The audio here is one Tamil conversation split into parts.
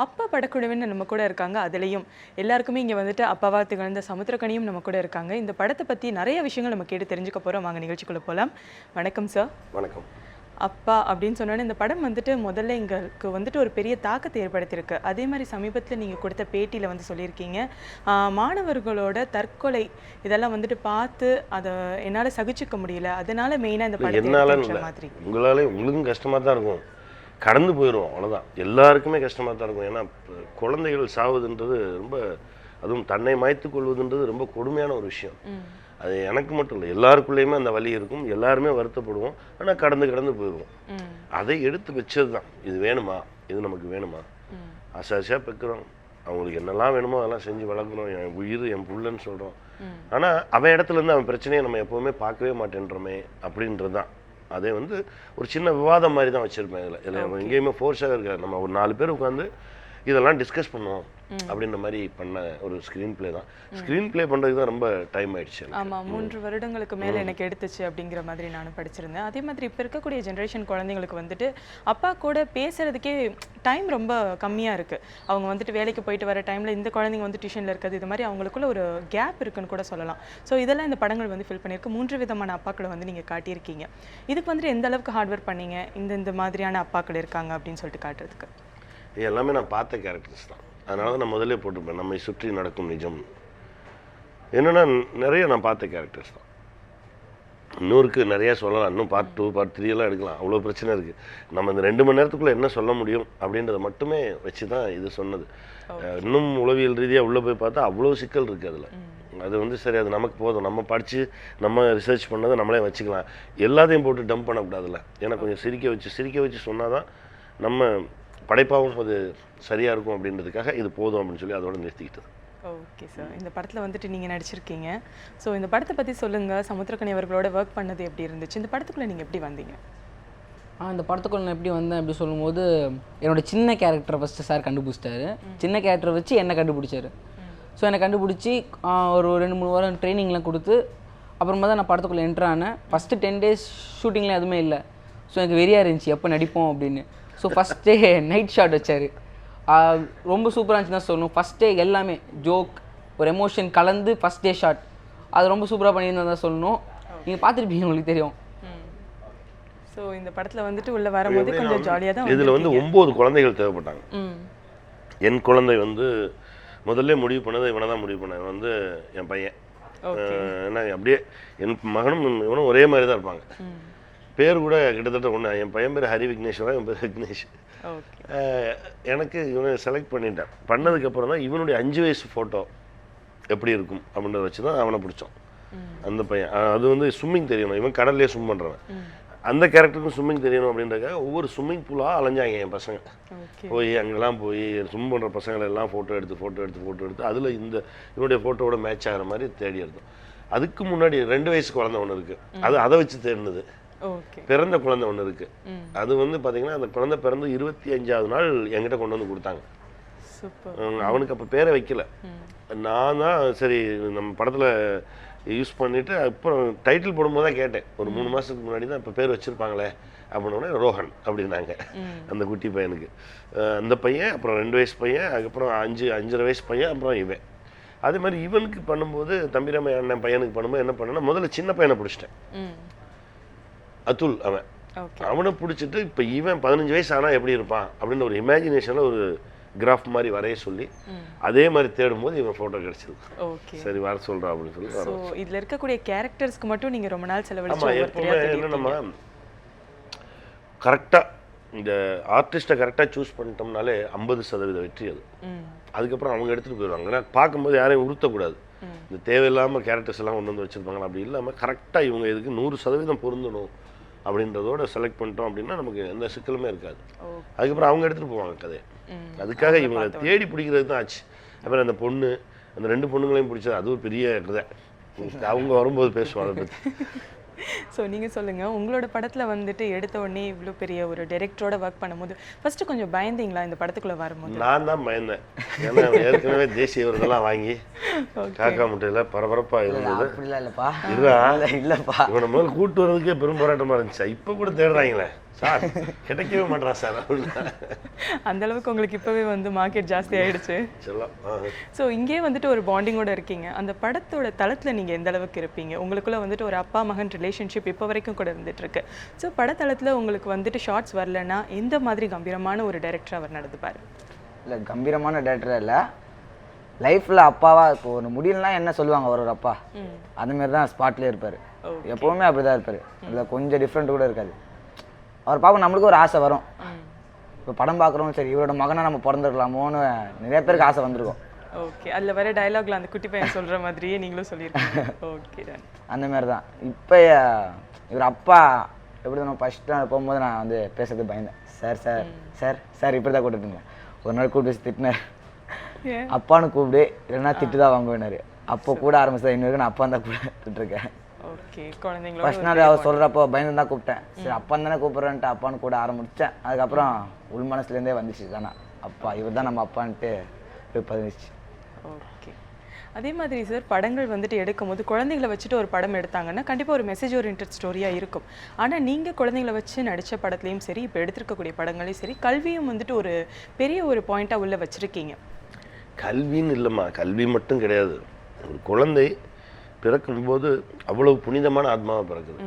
அப்பா படக்குழுவின்னு நம்ம கூட இருக்காங்க. அதுலேயும் எல்லாருக்குமே இங்கே வந்துட்டு அப்பாவா திகழ்ந்த சமுத்திரக்கனியும் நம்ம கூட இருக்காங்க. இந்த படத்தை பற்றி நிறைய விஷயங்கள் நம்ம கேட்டு தெரிஞ்சுக்க போகிறோம். வாங்க நிகழ்ச்சிக்குள்ளே போகலாம். வணக்கம் சார். வணக்கம். அப்பா அப்படின்னு சொன்னோன்னே இந்த படம் வந்துட்டு முதல்ல எங்களுக்கு வந்துட்டு ஒரு பெரிய தாக்கத்தை ஏற்படுத்தியிருக்கு. அதே மாதிரி சமீபத்தில் நீங்கள் கொடுத்த பேட்டியில் வந்து சொல்லியிருக்கீங்க, மாணவர்களோட தற்கொலை இதெல்லாம் வந்துட்டு பார்த்து அதை என்னால் சகிச்சுக்க முடியல, அதனால மெயினாக இந்த படத்தை மாதிரி. உங்களுக்கும் கஷ்டமாக தான் இருக்கும், கடந்து போயிடும், அவ்வளோதான். எல்லாருக்குமே கஷ்டமாக தான் இருக்கும். ஏன்னா குழந்தைகள் சாவுதுன்றது ரொம்ப, அதுவும் தன்னை மாய்த்து கொள்வதுன்றது ரொம்ப கொடுமையான ஒரு விஷயம். அது எனக்கு மட்டும் இல்லை, எல்லாருக்குள்ளேயுமே அந்த வலி இருக்கும், எல்லாருமே வருத்தப்படுவோம். ஆனால் கடந்து போயிடுவோம். அதை எடுத்து வச்சது தான், இது வேணுமா, இது நமக்கு வேணுமா, ஆசாசியாக பெக்கிறோம், அவங்களுக்கு என்னெல்லாம் வேணுமோ அதெல்லாம் செஞ்சு வளர்க்குறோம், என் உயிர் என் புள்ளன்னு சொல்கிறோம். ஆனால் அவன் இடத்துலேருந்து அவன் பிரச்சனையை நம்ம எப்போவுமே பார்க்கவே மாட்டேன்றோமே அப்படின்றது தான். அதை வந்து ஒரு சின்ன விவாதம் மாதிரி தான் வச்சுருப்பேன். இதில் எங்கேயுமே ஃபோர்ஸாக இருக்காது. நம்ம ஒரு 4 பேர் உட்காந்து இதெல்லாம் டிஸ்கஸ் பண்ணுவோம் அப்படின்ற மாதிரி பண்ண ஒரு ஸ்க்ரீன் பிளே தான். ஸ்க்ரீன் பிளே பண்ணுறதுக்கு தான் ரொம்ப டைம் ஆயிடுச்சு. ஆமாம், 3 வருடங்களுக்கு மேலே எனக்கு எடுத்துச்சு அப்படிங்கிற மாதிரி நானும் படிச்சிருந்தேன். அதே மாதிரி இப்போ இருக்கக்கூடிய ஜென்ரேஷன் குழந்தைங்களுக்கு வந்துட்டு அப்பா கூட பேசுறதுக்கே டைம் ரொம்ப கம்மியாக இருக்குது. அவங்க வந்துட்டு வேலைக்கு போயிட்டு வர டைமில் இந்த குழந்தைங்க வந்து டியூஷனில் இருக்கிறது, இது மாதிரி அவங்களுக்குள்ள ஒரு கேப் இருக்குன்னு கூட சொல்லலாம். ஸோ இதெல்லாம் இந்த படங்கள் வந்து ஃபில் பண்ணியிருக்கு. 3 விதமான அப்பாக்களை வந்து நீங்கள் காட்டியிருக்கீங்க. இதுக்கு வந்துட்டு எந்த அளவுக்கு ஹார்ட் ஒர்க் பண்ணீங்க, இந்த மாதிரியான அப்பாக்கள் இருக்காங்க அப்படின்னு சொல்லிட்டு காட்டுறதுக்கு? எல்லாமே நான் பார்த்த கேரக்டர்ஸ் தான். அதனால தான் நான் முதல்ல போட்டிருப்பேன், நம்மை சுற்றி நடக்கும் நிஜம். என்னென்னா நிறைய நான் பார்த்த கேரக்டர்ஸ் தான். இன்னொருக்கு நிறையா சொல்லலாம், இன்னும் பார்ட் 2 பார்ட் 3 எல்லாம் எடுக்கலாம், அவ்வளோ பிரச்சனை இருக்குது. நம்ம இந்த 2 மணி நேரத்துக்குள்ளே என்ன சொல்ல முடியும் அப்படின்றத மட்டுமே வச்சு தான் இது சொன்னது. இன்னும் உளவியல் ரீதியாக உள்ளே போய் பார்த்தா அவ்வளோ சிக்கல் இருக்குது அதில். அது வந்து சரி, அது நமக்கு போதும், நம்ம படித்து நம்ம ரிசர்ச் பண்ணதை நம்மளே வச்சுக்கலாம், எல்லாத்தையும் போட்டு டம்ப் பண்ணக்கூடாதுல்ல. ஏன்னா கொஞ்சம் சிரிக்க வச்சு சொன்னால் தான் நம்ம படைப்பாகவும் அது சரியாக இருக்கும் அப்படின்றதுக்காக இது போதும் அப்படின்னு சொல்லி அதோட நிறுத்திக்கிட்டது. Okay sir. இந்த படத்தில் வந்துட்டு நீங்கள் நடிச்சிருக்கீங்க. ஸோ இந்த படத்தை பற்றி சொல்லுங்கள். சமுத்திரக்கனி அவர்களோட ஒர்க் பண்ணது எப்படி இருந்துச்சு? இந்த படத்துக்குள்ளே நீங்கள் எப்படி வந்தீங்க? இந்த படத்துக்குள்ள நான் எப்படி வந்தேன் அப்படி சொல்லும்போது, என்னோட சின்ன கேரக்டரை ஃபஸ்ட்டு சார் கண்டுபிடிச்சிட்டாரு. சின்ன கேரக்டரை வச்சு என்னை கண்டுபிடிச்சாரு. ஸோ என்னை கண்டுபிடிச்சி ஒரு 2-3 வாரம் ட்ரைனிங்லாம் கொடுத்து அப்புறமா தான் நான் படத்துக்குள்ளே என்ட்ரு ஆனேன். ஃபஸ்ட்டு 10 days ஷூட்டிங்லாம் எதுவுமே இல்லை. ஸோ எனக்கு வெறியாக இருந்துச்சு எப்போ நடிப்போம் அப்படின்னு. ஸோ ஃபஸ்ட்டே நைட் ஷாட் வச்சார். ரொம்ப சூப்பராக இருந்துச்சு தான் சொல்லணும். ஃபஸ்ட்டே எல்லாமே ஜோக், ஒரு எமோஷன் கலந்து ஃபஸ்ட் டே ஷாட், அது ரொம்ப சூப்பராக பண்ணியிருந்தா தான் சொல்லணும். நீங்கள் பார்த்துருப்பீங்க, உங்களுக்கு தெரியும். ஸோ இந்த படத்தில் வந்துட்டு உள்ள வரும்போது கொஞ்சம் ஜாலியாக தான். இதில் வந்து 9 குழந்தைகள் தேவைப்பட்டாங்க. என் குழந்தை வந்து முதல்ல முடிவு பண்ணது இவனை தான் முடிவு பண்ணேன். வந்து என் பையன். ஏன்னா அப்படியே என் மகனும் இவனும் ஒரே மாதிரி தான் இருப்பாங்க. பேர் கூட கிட்டத்தட்ட ஒன்று. என் பையன் பேர் ஹரி விக்னேஸ்வரா, என் பேர் விக்னேஷ். எனக்கு இவனை செலக்ட் பண்ணிட்டேன். பண்ணதுக்கப்புறம் தான் இவனுடைய 5 வயசு ஃபோட்டோ எப்படி இருக்கும் அப்படின்றத வச்சு தான் அவனை பிடிச்சோம். அந்த பையன் அது வந்து ஸ்விம்மிங் தெரியணும், இவன் கடல்லே ஸ்விம் பண்ணுறவன். அந்த கேரக்டருக்கும் ஸ்விம்மிங் தெரியணும் அப்படின்றக்காக ஒவ்வொரு ஸ்விம்மிங் பூலாக அலைஞ்சாங்க என் பசங்க. போய் அங்கெல்லாம் போய் ஸ்விம் பண்ணுற பசங்களெல்லாம் ஃபோட்டோ எடுத்து அதில் இவனுடைய ஃபோட்டோவோட மேட்ச் ஆகிற மாதிரி தேடி எடுத்தோம். அதுக்கு முன்னாடி 2 வயசு குழந்தை ஒன்று இருக்குது, அதை வச்சு தேடினது. பிறந்த குழந்தை ஒன்று இருக்குது, அது வந்து பார்த்தீங்கன்னா அந்த குழந்தை பிறந்து 25ஆவது நாள் என்கிட்ட கொண்டு வந்து கொடுத்தாங்க. அவனுக்கு அப்போ பேரை வைக்கல, நான் தான் சரி நம்ம படத்தில் யூஸ் பண்ணிவிட்டு அப்புறம் டைட்டில் போடும்போது தான் கேட்டேன். ஒரு 3 மாதத்துக்கு முன்னாடி தான் இப்போ பேர் வச்சுருப்பாங்களே அப்படின்னோடனே ரோஹன் அப்படின்னாங்க அந்த குட்டி பையனுக்கு. அந்த பையன், அப்புறம் 2 வயசு பையன், அதுக்கப்புறம் 5.5 வயசு பையன், அப்புறம் இவன். அதே மாதிரி இவனுக்கு பண்ணும்போது தம்பிராம அண்ணன் பையனுக்கு பண்ணும்போது என்ன பண்ணேன்னா, முதல்ல சின்ன பையனை பிடிச்சிட்டேன், அதுல். அவனை பிடிச்சிட்டு இப்போ இவன் 15 வயசு ஆனால் எப்படி இருப்பான் அப்படின்னு ஒரு இமேஜினேஷனில் ஒரு கிராஃப் மாதிரி வரைய சொல்லி அதே மாதிரி தேடும் போது இவன் ஃபோட்டோ கிடைச்சது. சரி வர சொல்கிறா அப்படின்னு சொல்லி. இதில் இருக்கக்கூடிய கேரக்டர்ஸ்க்கு மட்டும் நீங்கள் ரொம்ப நாள் செலவழிச்சு. ஆமாம், எப்பவுமே என்னென்னமா கரெக்டாக இந்த ஆர்டிஸ்ட்டை கரெக்டாக சூஸ் பண்ணிட்டோம்னாலே 50% வெற்றி அது. அதுக்கப்புறம் அவங்க எடுத்துகிட்டு போயிடுவாங்க. ஏன்னா பார்க்கும்போது யாரையும் உறுத்தக்கூடாது. இந்த தேவையில்லாமல் கேரக்டர்ஸ் எல்லாம் கொண்டு வந்து வச்சுருப்பாங்களா, அப்படி இல்லாமல் கரெக்டாக இவங்க இதுக்கு 100% பொருந்தணும் அப்படின்றதோட செலக்ட் பண்ணிட்டோம் அப்படின்னா நமக்கு எந்த சிக்கலுமே இருக்காது. அதுக்கப்புறம் அவங்க எடுத்துகிட்டு போவாங்க கதையை. அதுக்காக இவங்க தேடி பிடிக்கிறது தான் ஆச்சு. அப்புறம் அந்த பொண்ணு, அந்த 2 பொண்ணுங்களையும் பிடிச்சது, அது ஒரு பெரிய கதை. அவங்க வரும்போது பேசுவாங்க அதை பற்றி. ஸோ நீங்கள் சொல்லுங்கள், உங்களோட படத்தில் வந்துட்டு எடுத்த உடனே இவ்வளோ பெரிய ஒரு டைரக்டரோட ஒர்க் பண்ணும்போது ஃபஸ்ட்டு கொஞ்சம் பயந்தீங்களா இந்த படத்துக்குள்ளே வரும்போது? நான் தான் பயந்தேன். ஏன்னா ஏற்கனவே தேசிய விருதெல்லாம் வாங்கி காக்கா முட்டையில் பரபரப்பாக இருந்தது. இல்லைப்பா இல்லைப்பா, இவனை முதல்ல கூட்டு வர்றதுக்கே பெரும் போராட்டமாக இருந்துச்சு. இப்போ கூட தேடுறாங்களே சார் கிடைக்கவே மாட்டா சார் அந்த அளவுக்கு உங்களுக்கு இப்பவே வந்து மார்க்கெட் ஜாஸ்தி ஆயிடுச்சு. சொல்லலாம். ஸோ இங்கே வந்துட்டு ஒரு பாண்டிங்கோட இருக்கீங்க. அந்த படத்தோட தளத்துல நீங்க எந்த அளவுக்கு இருப்பீங்க? உங்களுக்குள்ள வந்துட்டு ஒரு அப்பா மகன் ரிலேஷன்ஷிப் இப்போ வரைக்கும் கூட இருந்துட்டு இருக்கு. ஸோ படத்தளத்துல உங்களுக்கு வந்துட்டு ஷார்ட்ஸ் வரலன்னா எந்த மாதிரி கம்பீரமான ஒரு டைரக்டர் அவர் நடந்துப்பாரு? இல்லை கம்பீரமான டேரக்டர் இல்லை, லைஃப்பில் அப்பாவா இப்போ ஒரு முடியலனா என்ன சொல்லுவாங்க ஒரு அப்பா, அதுமாரி தான் ஸ்பாட்லேயே இருப்பார். எப்போவுமே அப்படி தான் இருப்பார். அதில் கொஞ்சம் டிஃப்ரெண்ட் கூட இருக்காது. அவர் பார்க்க நம்மளுக்கு ஒரு ஆசை வரும். இப்போ படம் பார்க்குறோம், சரி இவரோட மகனாக நம்ம பிறந்துருக்கலாமோன்னு நிறைய பேருக்கு ஆசை வந்திருக்கும். ஓகே, அதில் வர டயலாக்ல அந்த குட்டி பையன் சொல்கிற மாதிரியே நீங்களும் சொல்லியிருக்கீங்க. Okay done. அந்த மாதிரி தான் இப்போ இவர் அப்பா எப்படி நம்ம ஃபஸ்ட்டு நான் போகும்போது நான் வந்து பேசுறது பயந்தேன். சார் சார் சார் சார் இப்படி தான் கூப்பிட்டு இருந்தேன். ஒரு நாள் கூப்பிட்டு திட்டினார், அப்பான்னு கூப்பிடு இல்லைன்னா திட்டு தான் வாங்குவேனாரு. அப்போ கூட ஆரம்பிச்சா இன்னொரு நான் அப்பா தான் கூப்பிட்டுருக்கேன். ஓகே, குழந்தைங்களோட ஃபர்ஸ்ட் நாள் அவர் சொல்கிறப்போ பயந்து தான் கூப்பிட்டேன். சரி அப்பா தானே கூப்பிட்றேன்ட்டு அப்பான்னு கூட ஆரம்பித்தேன். அதுக்கப்புறம் உள் மனசுலேருந்தே வந்துச்சு தானே அப்பா, இவர் தான் நம்ம அப்பான்ட்டு பதினிச்சு. ஓகே, அதே மாதிரி சார் படங்கள் வந்துட்டு எடுக்கும்போது குழந்தைங்களை வச்சுட்டு ஒரு படம் எடுத்தாங்கன்னா கண்டிப்பாக ஒரு மெசேஜ் ஓரியன்டட் ஸ்டோரியாக இருக்கும். ஆனால் நீங்கள் குழந்தைங்களை வச்சு நடித்த படத்துலையும் சரி, இப்போ எடுத்திருக்கக்கூடிய படங்களையும் சரி, கல்வியும் வந்துட்டு ஒரு பெரிய ஒரு பாயிண்ட்டாக உள்ள வச்சுருக்கீங்க. கல்வின்னு இல்லைம்மா, கல்வி மட்டும் கிடையாது. ஒரு குழந்தை பிறக்கும்போது அவ்வளவு புனிதமான ஆத்மாவை பிறக்குது.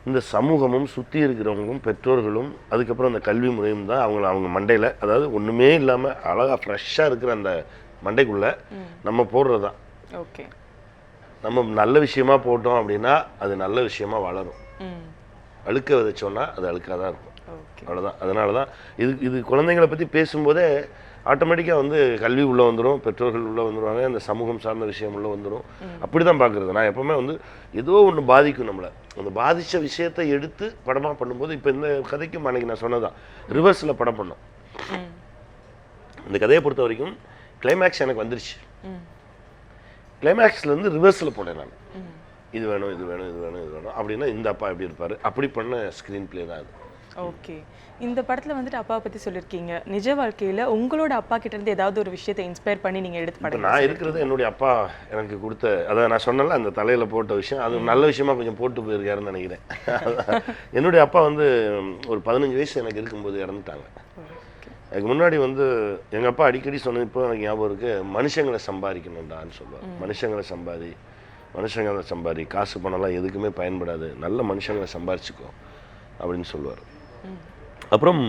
இந்த சமூகமும் சுற்றி இருக்கிறவங்களும் பெற்றோர்களும் அதுக்கப்புறம் அந்த கல்வி முறையும் தான் அவங்க மண்டையில், அதாவது ஒன்றுமே இல்லாமல் அழகாக ஃப்ரெஷ்ஷாக இருக்கிற அந்த மண்டைக்குள்ளே நம்ம போடுறது தான். ஓகே, நம்ம நல்ல விஷயமா போட்டோம் அப்படின்னா அது நல்ல விஷயமா வளரும். அழுக்க விதைச்சோன்னா அது அழுக்காக தான் இருக்கும். அவ்வளோதான். அதனால தான் இது குழந்தைங்களை பற்றி பேசும்போதே ஆட்டோமேட்டிக்காக வந்து கல்வி உள்ளே வந்துடும், பெற்றோர்கள் உள்ளே வந்துடுவாங்க, அந்த சமூகம் சார்ந்த விஷயம் உள்ளே வந்துடும். அப்படி தான் பார்க்குறது. நான் எப்போவுமே வந்து ஏதோ ஒன்று பாதிக்கும் நம்மளை, அந்த பாதித்த விஷயத்தை எடுத்து படமாக பண்ணும்போது, இப்போ இந்த கதைக்கும் அன்றைக்கி நான் சொன்னதான் ரிவர்ஸில் படம் பண்ணோம். இந்த கதையை பொறுத்த வரைக்கும் கிளைமேக்ஸ் எனக்கு வந்துருச்சு. கிளைமேக்ஸ்லேருந்து ரிவர்ஸில் போனேன் நான். இது வேணும் இது வேணும் இது வேணும் இது வேணும் அப்படின்னா இந்த அப்பா எப்படி இருப்பார், அப்படி பண்ண ஸ்க்ரீன் பிளே தான் அது. ஓகே, இந்த படத்தில் வந்துட்டு அப்பாவை பற்றி சொல்லியிருக்கீங்க. நிஜ வாழ்க்கையில் உங்களோட அப்பா கிட்டேருந்து ஏதாவது ஒரு விஷயத்தை இன்ஸ்பயர் பண்ணி நீங்கள் எடுத்து படம்? நான் இருக்கிறது என்னுடைய அப்பா எனக்கு கொடுத்த, அதை நான் சொன்னல அந்த தலையில் போட்ட விஷயம், அது நல்ல விஷயமா கொஞ்சம் போட்டு போயிருக்காருன்னு நினைக்கிறேன். என்னுடைய அப்பா வந்து ஒரு 15 வயசு எனக்கு இருக்கும்போது இறந்துட்டாங்க. அதுக்கு முன்னாடி வந்து எங்கள் அப்பா அடிக்கடி சொன்னது இப்போ எனக்கு ஞாபகம் இருக்குது, மனுஷங்களை சம்பாதிக்கணும்டான்னு சொல்லுவார். மனுஷங்களை சம்பாதி, காசு பணம்லாம் எதுக்குமே பயன்படாது, நல்ல மனுஷங்களை சம்பாரிச்சுக்கோ அப்படின்னு சொல்லுவார். அப்புறம்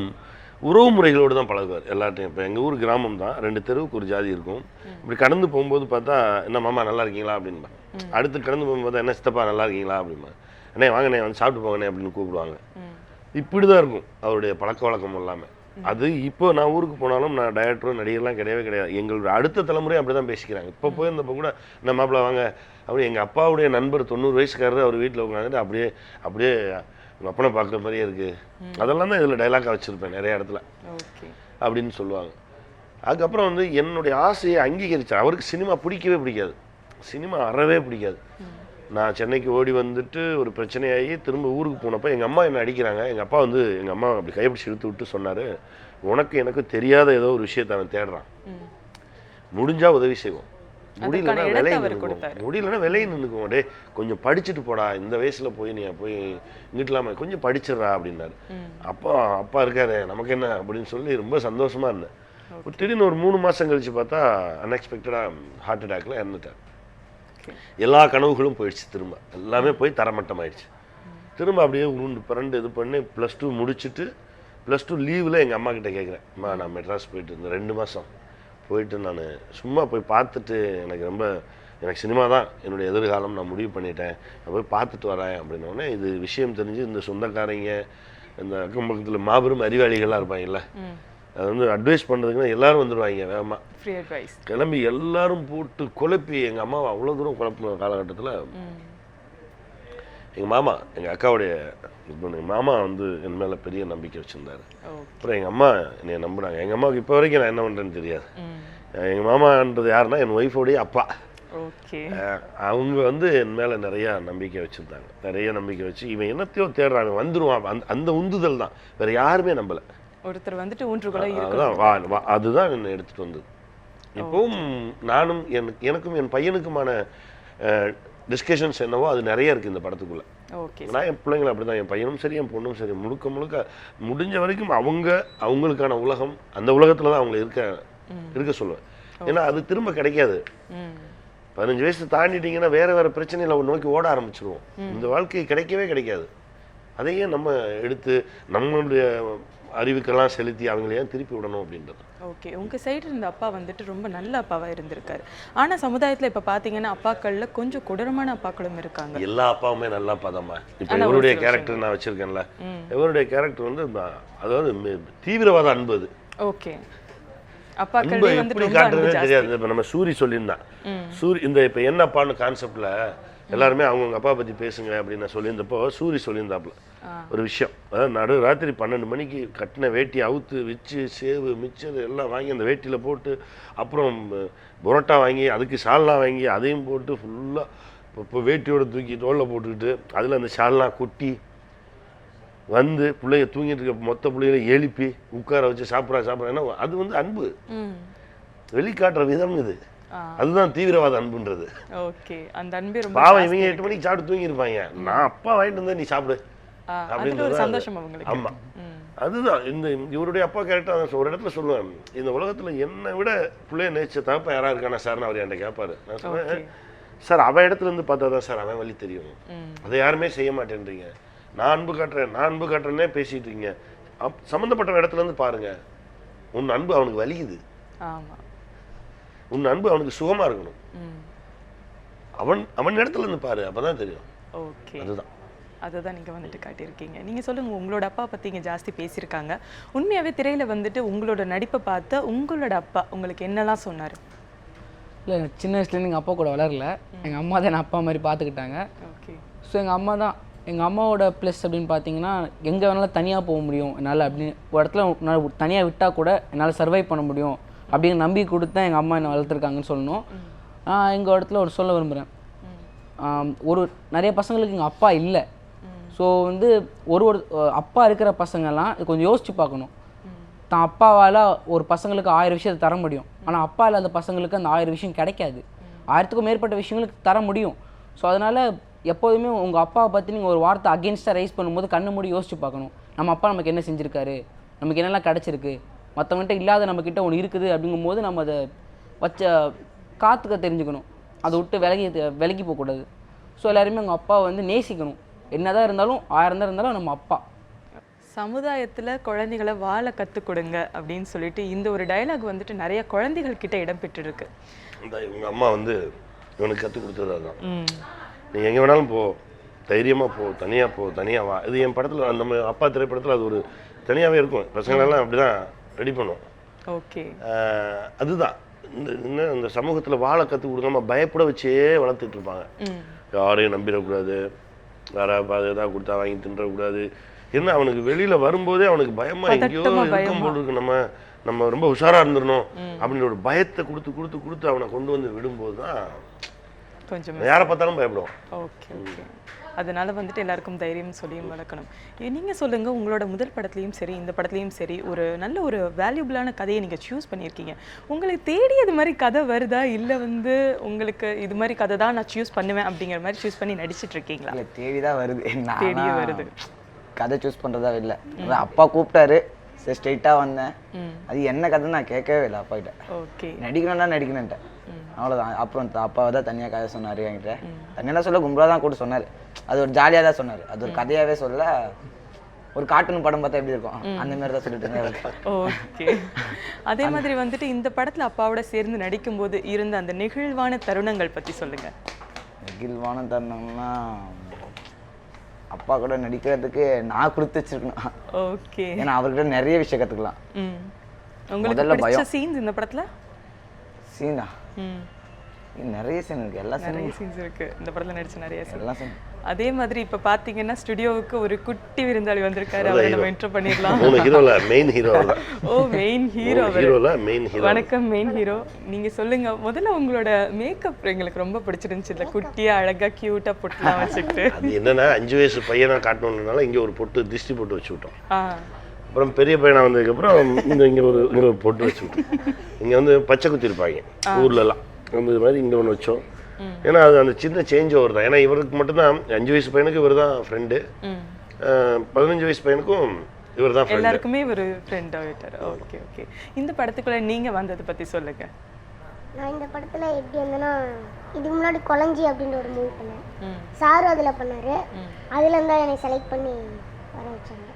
உறவு முறைகளோடு தான் பழகுவார் எல்லார்ட்டையும். இப்போ எங்கள் ஊர் கிராமம் தான், 2 தெருவுக்கு ஒரு ஜாதி இருக்கும். இப்படி கடந்து போகும்போது பார்த்தா என்ன மாமா நல்லா இருக்கீங்களா அப்படின்பா. அடுத்து கடந்து போகும்போது என்ன சித்தப்பா நல்லா இருக்கீங்களா அப்படின்பா. அண்ணே வாங்கண்ணே வந்து சாப்பிட்டு போங்கண்ணே அப்படின்னு கூப்பிடுவாங்க. இப்படி தான் இருக்கும் அவருடைய பழக்க வழக்கம் எல்லாமே. அது இப்போ நான் ஊருக்கு போனாலும் நான் டைரக்டரும் நடிகர்லாம் கிடையவே கிடையாது. எங்களோட அடுத்த தலைமுறை அப்படி தான் பேசிக்கிறாங்க. இப்போ போயிருந்தப்போ கூட நம்ம மாப்பிள்ள வாங்க அப்படி எங்கள் அப்பாவுடைய நண்பர் 90 வயசுக்காரர் அவர் வீட்டில் உட்காந்துட்டு அப்படியே அப்படியே உங்கள் அப்பனை பார்க்குற மாதிரியே இருக்குது, அதெல்லாம் தான் இதில் டைலாக்காக வச்சுருப்பேன் நிறைய இடத்துல அப்படின்னு சொல்லுவாங்க. அதுக்கப்புறம் வந்து என்னுடைய ஆசையை அங்கீகரித்தார். அவருக்கு சினிமா பிடிக்கவே பிடிக்காது, சினிமா அறவே பிடிக்காது. நான் சென்னைக்கு ஓடி வந்துட்டு ஒரு பிரச்சனையாகி திரும்ப ஊருக்கு போனப்போ எங்கள் அம்மா என்னை அடிக்கிறாங்க. எங்கள் அப்பா வந்து எங்கள் அம்மா அப்படி கைப்பிடிச்சு இழுத்து விட்டு சொன்னார், உனக்கு எனக்கு தெரியாத ஏதோ ஒரு விஷயத்தை அவன் தேடுறான், முடிஞ்சால் உதவி செய்வோம், முடியலன்னா விலையை நின்றுக்குவோம், டே கொஞ்சம் படிச்சுட்டு போடா, இந்த வயசில் போய் நீ போய் இங்கிட்டலாமா கொஞ்சம் படிச்சிடறா அப்படின்னாரு. அப்பா இருக்காரு நமக்கு என்ன அப்படின்னு சொல்லி ரொம்ப சந்தோஷமாக இருந்தேன். திடீர்னு ஒரு 3 மாதம் கழிச்சு பார்த்தா அன்எக்ஸ்பெக்டடாக ஹார்ட் அட்டாக்ல இறந்துட்டார். எல்லா கனவுகளும் போயிடுச்சு, திரும்ப எல்லாமே போய் தரமட்டம் ஆயிடுச்சு. திரும்ப அப்படியே உருண்டு பிறண்டு இது பண்ணி +2 முடிச்சுட்டு +2 லீவில் எங்கள் அம்மா கிட்ட கேட்குறேன், அம்மா நான் மெட்ராஸ் போயிட்டு இருந்தேன் 2 மாதம் போயிட்டு நான் சும்மா போய் பார்த்துட்டு எனக்கு சினிமா தான் என்னுடைய எதிர்காலம், நான் முடிவு பண்ணிட்டேன், நான் போய் பார்த்துட்டு வரேன் அப்படின்னோடனே இது விஷயம் தெரிஞ்சு இந்த சொந்தக்காரங்க இந்த அக்கம் பக்கத்தில் மாபெரும் அறிவாளிகளாக இருப்பாங்கல்ல, அது வந்து அட்வைஸ் பண்ணுறதுக்குன்னா எல்லோரும் வந்துடுவாங்க வேகமாக, கிளம்பி எல்லாரும் போட்டு குழப்பி எங்கள் அம்மாவை அவ்வளோ தூரம் குழப்பின காலகட்டத்தில் எங்கள் மாமா, எங்கள் அக்காவுடைய எங்கள் மாமா வந்து என் மேலே பெரிய நம்பிக்கை வச்சுருந்தாரு. அப்புறம் எங்கள் அம்மா என்னை நம்பினாங்க. எங்கள் அம்மாவுக்கு இப்போ வரைக்கும் நான் என்ன பண்ணுறேன்னு தெரியாது. எங்கள் மாமான்றது யாருன்னா என் ஒய்ஃபோடைய அப்பா. அவங்க வந்து என் மேலே நிறையா நம்பிக்கை வச்சுருந்தாங்க. நிறைய நம்பிக்கை வச்சு இவன் என்னத்தையோ தேடுறாங்க வந்துடுவான், அந்த உந்துதல் தான், வேறு யாருமே நம்பலை. ஒருத்தர் வந்துட்டு அதுதான் என்னை எடுத்துகிட்டு வந்தது. இப்போவும் நானும் எனக்கும் என் பையனுக்குமான டிஸ்கஷன்ஸ் என்னவோ அது நிறைய இருக்குது இந்த படத்துக்குள்ளே. ஓகே. நான் என் பிள்ளைங்களை அப்படி தான், என் பையனும் சரி என் பொண்ணும் சரி, முழுக்க முழுக்க முடிஞ்ச வரைக்கும் அவங்களுக்கான உலகம், அந்த உலகத்தில் தான் அவங்களை இருக்க சொல்லுவேன். ஏன்னா அது திரும்ப கிடைக்காது. 15 வயசு தாண்டிட்டீங்கன்னா வேற பிரச்சனைகளை நோக்கி ஓட ஆரம்பிச்சிருவோம். இந்த வாழ்க்கை கிடைக்கவே கிடைக்காது. அதையே நம்ம எடுத்து நம்மளுடைய அறிவுக்கெல்லாம் செலுத்தி அவங்கள ஏன் திருப்பி விடணும் அப்படின்றது. ஓகே. உங்கள் சைடு இருந்த அப்பா வந்துட்டு ரொம்ப நல்ல அப்பாவாக இருந்திருக்காரு. ஆனால் சமுதாயத்தில் இப்போ பார்த்தீங்கன்னா அப்பாக்களில் கொஞ்சம் கொடூரமான அப்பாக்களும் இருக்காங்க. எல்லா அப்பாவுமே நல்ல அப்பா தான்மா. இப்போ இவருடைய கேரக்டர் நான் வச்சிருக்கேன்ல, இவருடைய கேரக்டர் வந்து அதாவது தீவிரவாத அன்பு. அது ஓகே. அன்பு எப்படி காட்டுறதுன்னு தெரியாது. இப்போ நம்ம சூரி சொல்லியிருந்தான், சூரி இந்த இப்போ என்னப்பான்னு கான்செப்டில் எல்லாருமே அவங்கவுங்க அப்பா பற்றி பேசுங்க அப்படின்னு நான் சொல்லியிருந்தப்போ சூரி சொல்லியிருந்தாப்புல ஒரு விஷயம். அதாவது ராத்திரி 12 மணிக்கு கட்டின வேட்டி அவுத்து வச்சு சேவு மிச்சர் எல்லாம் வாங்கி அந்த வேட்டியில் போட்டு, அப்புறம் புரோட்டா வாங்கி அதுக்கு சால்னா வாங்கி அதையும் போட்டு ஃபுல்லாக இப்போ வேட்டியோடு தூக்கி தோளில் போட்டுக்கிட்டு அதில் அந்த சால்னா கொட்டி வந்து பிள்ளைங்க தூங்கிட்டு இருக்க மொத்த பிள்ளைகளை எழுப்பி உட்கார வச்சு சாப்பிட்றா. ஏன்னா அது வந்து அன்பு வெளிக்காட்டுற விதம் இது. அதுதான் தீவிரவாத அன்புன்றது. ஓகே. அந்த அன்பே ரொம்ப பாவம். இவங்க 8 மணிக்கு சாப்பிட்டு தூங்கி இருப்பாங்க, நான் அப்பா வாங்கிட்டு வந்தா நீ சாப்பிடு அப்படின்றது சந்தோஷம் அவங்களுக்கு. ஆமா, அதுதான் இந்த இவருடைய அப்பா கேரக்டர். ஒரு இடத்துல சொல்லுவேன், இந்த உலகத்துல என்னை விட பிள்ளைய நேச்ச தப்பா யாரா இருக்கானா சார்னு அவர் என்கிட்ட கேட்பாரு. நான் சொன்னேன், சார் அவன் இடத்துல இருந்து பார்த்தா தான் சார் அவன் வழி தெரியும். அதை யாருமே செய்ய மாட்டேன்றீங்க. நான் அன்பு காட்டுறேன்னே பேசிட்டு இருக்கீங்க. சம்மந்தப்பட்ட இடத்துல இருந்து பாருங்க, உன் அன்பு அவனுக்கு வலிக்குது. ஆமா, உன் அன்பு அவனுக்கு சுகமா இருக்கணும். அவன் இடத்துல இருந்து பாரு, அப்பதான் தெரியும். ஓகே. அதுதான் நீங்க வந்துட்டு காட்டியிருக்கீங்க. நீங்க சொல்லுங்க, உங்களோட அப்பா பத்தி இங்க ஜாஸ்தி பேசியிருக்காங்க. உண்மையாவே திரையில வந்துட்டு உங்களோட நடிப்பை பார்த்து உங்களோட அப்பா உங்களுக்கு என்னெல்லாம் சொன்னாரு? இல்லை, சின்ன வயசுலேருந்து எங்கள் அப்பா கூட வளரல. எங்கள் அம்மா தான் என் அப்பா மாதிரி பார்த்துக்கிட்டாங்க. ஓகே. ஸோ எங்கள் அம்மாவோட ப்ளஸ் அப்படின்னு பார்த்தீங்கன்னா, எங்கே வேணாலும் தனியாக போக முடியும் என்னால். அப்படின்னு ஒரு இடத்துல என்னால் தனியாக விட்டால் கூட என்னால் சர்வை பண்ண முடியும் அப்படின்னு நம்பி கொடுத்து தான் எங்கள் அம்மா என்னை வளர்த்துருக்காங்கன்னு சொல்லணும். எங்கள் இடத்துல ஒரு சொல்ல விரும்புகிறேன், நிறைய பசங்களுக்கு எங்கள் அப்பா இல்லை. ஸோ வந்து ஒரு அப்பா இருக்கிற பசங்கள்லாம் கொஞ்சம் யோசித்து பார்க்கணும். தான் அப்பாவால் ஒரு பசங்களுக்கு 1000 விஷயத்தை தர முடியும், ஆனால் அப்பா இல்லாத பசங்களுக்கு அந்த 1000 விஷயம் கிடைக்காது. 1000க்கும் மேற்பட்ட விஷயங்களுக்கு தர முடியும். ஸோ அதனால் எப்போதுமே உங்கள் அப்பாவை பற்றி நீங்கள் ஒரு வார்த்தை அகெயின்ஸ்டாக ரைஸ் பண்ணும்போது கண்ணு மூடி யோசிச்சு பார்க்கணும். நம்ம அப்பா நமக்கு என்ன செஞ்சுருக்காரு, நமக்கு என்னெல்லாம் கிடச்சிருக்கு, மற்றவங்ககிட்ட இல்லாத நம்மக்கிட்ட ஒன்று இருக்குது அப்படிங்கும்போது நம்ம அதை காத்துக்க தெரிஞ்சுக்கணும். அதை விட்டு விலகி போகக்கூடாது. ஸோ எல்லாருமே உங்கள் அப்பாவை வந்து நேசிக்கணும். என்னதான் இருந்தாலும் 1000 தான் இருந்தாலும் நம்ம அப்பா. சமுதாயத்தில் குழந்தைகளை வாழ கற்றுக் கொடுங்க அப்படின்னு சொல்லிட்டு இந்த ஒரு டயலாக் வந்துட்டு நிறைய குழந்தைகள் கிட்ட இடம் பெற்றிருக்கு. இவங்க அம்மா வந்து இவனுக்கு கற்றுக் கொடுத்தது அதுதான். நீ எங்கே வேணாலும் போ, தைரியமாக போ, தனியாக வா. இது என் படத்தில், நம்ம அப்பா திரைப்படத்தில் அது ஒரு தனியாகவே இருக்கும். பசங்களெல்லாம் அப்படி தான் ரெடி பண்ணும். ஓகே. அதுதான் இந்த சமூகத்தில் வாழ கற்றுக் கொடுக்காம பயப்பட வச்சே வளர்த்துட்டு இருப்பாங்க. யாரையும் நம்பிடக்கூடாது, யாராவது எதாவது கொடுத்தா வாங்கி தின்றக்கூடாது. என்ன அவனுக்கு வெளியில் வரும்போதே அவனுக்கு பயமா எங்கேயோ இருக்கும் போல் இருக்கு, நம்ம ரொம்ப உஷாராக இருந்துடணும் அப்படின்னு ஒரு பயத்தை கொடுத்து அவனை கொண்டு வந்து விடும்போது தான் கொஞ்சம் யாரை பார்த்தாலும் பயப்படுவோம். Okay okay. அதனால வந்துட்டு எல்லாருக்கும் தைரியம் சொல்லியும் வளர்க்கணும். நீங்கள் சொல்லுங்கள், உங்களோட முதல் படத்துலையும் சரி இந்த படத்துலையும் சரி ஒரு நல்ல ஒரு வேல்யூபிளான கதையை நீங்கள் சூஸ் பண்ணியிருக்கீங்க. உங்களுக்கு தேடி அது மாதிரி கதை வருதா, இல்லை வந்து உங்களுக்கு இது மாதிரி கதை தான் நான் சூஸ் பண்ணுவேன் அப்படிங்கிற மாதிரி சூஸ் பண்ணி நடிச்சிட்டு இருக்கீங்களா? இல்லை, தேடி தான் வருது. தேடியே வருது. கதை சூஸ் பண்ணுறதா இல்லை, அப்பா கூப்பிட்டாரு, சரி ஸ்ட்ரெயிட்டாக வந்தேன். அது என்ன கதை நான் கேட்கவே இல்லை அப்பா கிட்ட. ஓகே. நடிக்கணுன்ட்டேன், அவ்வளோதான். அப்புறம் அப்பாவை தான் தனியாக கதை சொன்னார் என்கிட்ட. தனியாக சொல்ல கும்பலாக தான் கூட சொன்னார். அது ஒரு ஜாலியாக தான் சொன்னார், அது ஒரு கதையாகவே சொல்ல. ஒரு கார்ட்டூன் படம் பார்த்தா எப்படி இருக்கும் அந்த மாதிரி தான் சொல்லிட்டு இருந்தேன். ஓகே. அதே மாதிரி வந்துட்டு இந்த படத்தில் அப்பாவோட சேர்ந்து நடிக்கும்போது இருந்த அந்த நெகிழ்வான தருணங்கள் பற்றி சொல்லுங்க. நெகிழ்வான தருணம்னா அப்பா கூட நடிக்கிறதுக்கு நான் கொடுத்து வச்சிருக்கணும். ஓகே. ஏன்னா அவர்கிட்ட நிறைய விஷயம் கற்றுக்கலாம். உங்களுக்கு பிடிச்ச சீன்ஸ் இந்த படத்தில்? சீனா நிறைய சீன் இருக்கு, எல்லா நிறைய சீன்ஸ் இருக்கு இந்த படத்தில் நடிச்ச நிறைய சீன். எல்லா சீன். அதே மாதிரி இப்போ பார்த்தீங்கன்னா ஸ்டுடியோவுக்கு ஒரு குட்டி விருந்தாளி வந்திருக்காரு, அவரை நம்ம இன்ட்ரோ பண்ணிடலாம். Main hero. Oh, main hero. வணக்கம் மெயின் ஹீரோ. நீங்க சொல்லுங்க, முதல்ல உங்களோட மேக்கப் எங்களுக்கு ரொம்ப பிடிச்சிருந்துச்சு. இல்லை குட்டியா அழகா கியூட்டா பொட்டுலாம் வச்சுக்கிட்டு. அது என்னன்னா 5 வயசு பையனா காட்டணும்னால இங்கே ஒரு பொட்டு திருஷ்டி போட்டு வச்சு விட்டோம். அப்புறம் பெரிய பையனா வந்ததுக்கப்புறம் இங்கே ஒரு பொட்டு வச்சு விட்டோம். இங்கே வந்து பச்சை குத்தி இருப்பாங்க ஊர்லலாம், அந்த மாதிரி இங்கே ஒன்று வச்சோம். ஏன்னா அது அந்த சின்ன சேஞ்ச் ஓவர் தான். ஏன்னா இவருக்கு மட்டும்தான் 5 வயசு பையனுக்கு இவர் தான் ஃப்ரெண்டு, 15 வயசு பையனுக்கும் இவர் தான் ஃப்ரெண்டு. எல்லாருக்குமே ஒரு ஃப்ரெண்ட் ஆகிட்டார். Okay okay. இந்த படத்துக்குள்ள நீங்க வந்ததை பத்தி சொல்லுங்க. நான் இந்த படத்துல எப்படி வந்தேன்னா, இதுக்கு முன்னாடி கொளஞ்சி அப்படின்ற ஒரு மூவி பண்ணேன். சாரு அதில் பண்ணாரு. அதுல இருந்தா என்னை செலக்ட் பண்ணி வர வச்சாங்க.